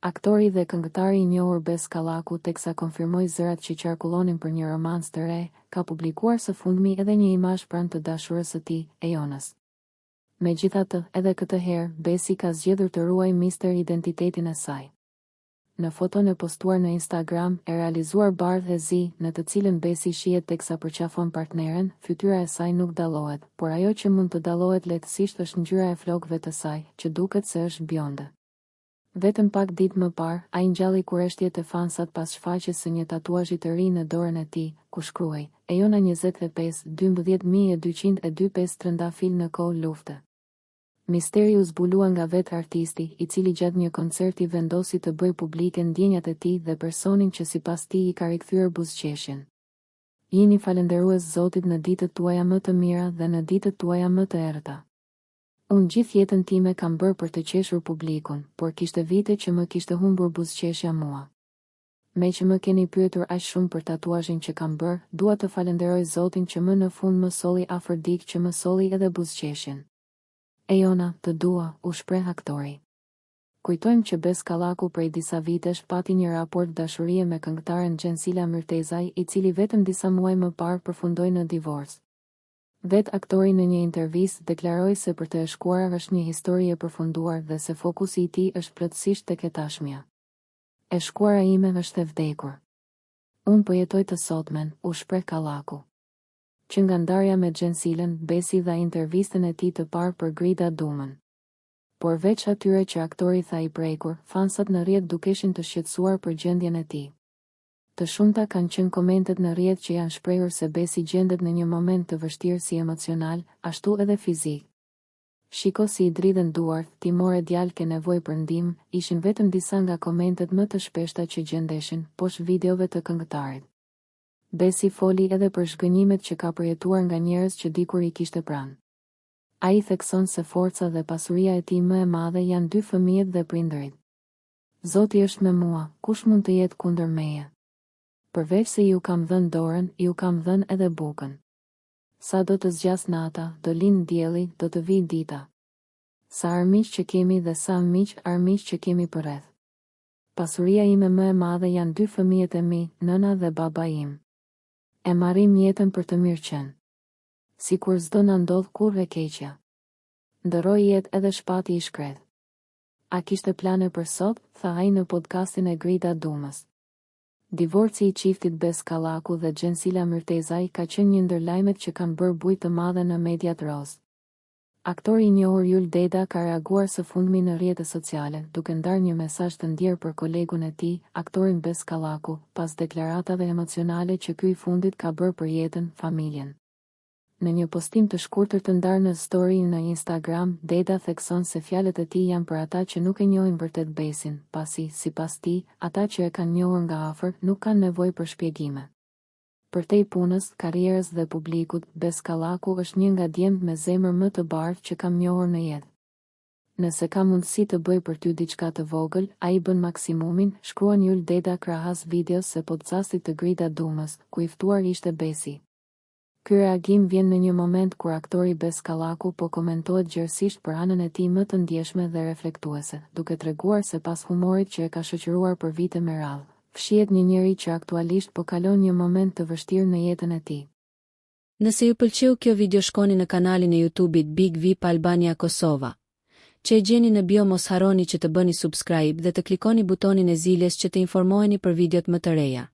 Aktori dhe këngëtari i njohur Bes Kallaku, teksa konfirmoi zërat që qarkullonin për një romancë të re, ka publikuar së fundmi edhe një imazh pranë të dashurës së tij, Ejonës. Megjithatë, edhe këtë herë, Besi ka zgjedhur të ruajë mister identitetin e saj. Në foton e postuar në Instagram, e realizuar bardhë e zi, në të cilën Besi shihet teksa përqafon partneren, fytyra e saj nuk dallohet, por ajo që mund të dallohet lehtësisht është ngjyra e flokëve të saj, që duket se është bjonde. Vetëm pak ditë më parë, ai ngjalli kurreshtjet e fansat pas shfaqjes së një tatuazhi të ri në dorën e tij, ku shkruaj: Ejona 25, 12205 trëndafil në kohë lufte. Misteri u zbulua nga vetë artisti, i cili gjatë një koncerti vendosi të bëjë publike ndjenjat e tij dhe personin që sipas tij i ka rikthyer buzëqeshjen. Jini falënderues Zotit në ditët tuaja më të mira dhe në ditët tuaja më të errëta. Unë gjithë jetën time kam bërë për të qeshur publikun, por kishte vite që më kishte humbur buzëqeshja mua. Me që më keni pyetur aq shumë për tatuazhin që kam bërë, dua të falenderoj Zotin që më në fund më solli afër dikë që më solli edhe buzëqeshjen. Ejona, të dua, u shpreh aktori. Kujtojmë që Bes Kallaku prej disa vitesh pati një raport dashurie me këngëtaren Gjensila Myrtezaj, i cili vetëm disa muaj më parë përfundoi në divorc. Vet aktori në një intervistë deklaroi se për të e shkuar është një histori e përfunduar dhe se fokusi i tij është plotësisht tek e tashmja. E shkuara ime është e vdekur. Unë po jetoj të sotmen, u shpreh Kallaku. Që nga ndarja me Gjensilën, Besi dha intervistën e tij të parë për Grida Dumën. Por veç atyre që aktori tha i prekur, fansat në rrjet dukeshin të shqetësuar për gjendjen e tij. Të shumta kanë qenë komentet në rrjet që janë shprehur se Besi gjendet në një moment të vështirë si emocional, ashtu edhe fizik. Shiko si i dridhen duart, ti more djalë ke nevojë për ndihmë, ishin vetëm disa nga komentet më të shpeshta që gjendeshin poshtë videove të këngëtarit. Besi foli edhe për zhgënjimet që ka përjetuar nga njerëz që dikur i kishte pranë. Ai thekson se forca dhe pasuria e tij më e madhe janë dy fëmijët dhe prindërit. Zoti është me mua, kush mund të jetë kundër meje? Përveç se ju kam dhënë dorën, ju kam dhënë edhe bukën. Sa do të zgjas nata, do lind dielli, do të vijë dita. Sa armiq që kemi dhe sa armiq që kemi përreth. Pasuria ime më e madhe janë dy fëmijët e mi, nëna dhe baba im. E marrim jetën për të mirë qenë. Si kur s'do na ndodh kurrë e keqja. Ndërroi jetë edhe shpati i shkret. A kishte plane për sot, tha ai në podcastin e Grida Dumës. Divorci i çiftit Bes Kallaku dhe Gjensila Myrtezaj ka qenë një ndër lajmet që kanë bërë bujë të madhe në mediat roz. Aktori i njohur Yul Deda ka reaguar së fundmi në rrjetet sociale, duke ndarë një mesazh të ndjerë për kolegun e tij, aktorin Bes Kallaku, pas deklaratave emocionale që ky i fundit ka bërë për jetën, familjen. Në një postim të shkurtër të ndarë në story në Instagram, Deda thekson se fjalët e tij janë për ata që nuk e njohin vërtet Besin, pasi, sipas tij, ata që e kanë njohur nga afër nuk kanë nevojë për shpjegime. Përtej punës, karrierës dhe publikut, Bes Kallaku është një nga djemtë me zemër më të bardhë që kam njohur në jetë. Nëse ka mundësi të bëj për ty diçka të vogël, ai bën maksimumin, shkruan Yul Deda krahas videos së podcastit të Grida Dumës, ku i ftuar ishte Besi. Ky reagim vjen në një moment kur aktori Bes Kallaku po komentohet gjerësisht për anën e tij më të ndjeshme dhe reflektuese, duke treguar se pas humorit që e ka shoqëruar për vite me radhë, fshihet një njeri që aktualisht po kalon një moment të vështirë në jetën e tij. Nëse ju pëlqeu kjo video, shkoni në kanalin e YouTube-it Big VIP Albania Kosova. Që e gjeni në bio, mos harroni që të bëni subscribe dhe të klikoni butonin e ziljes që të informoheni për videot më të reja.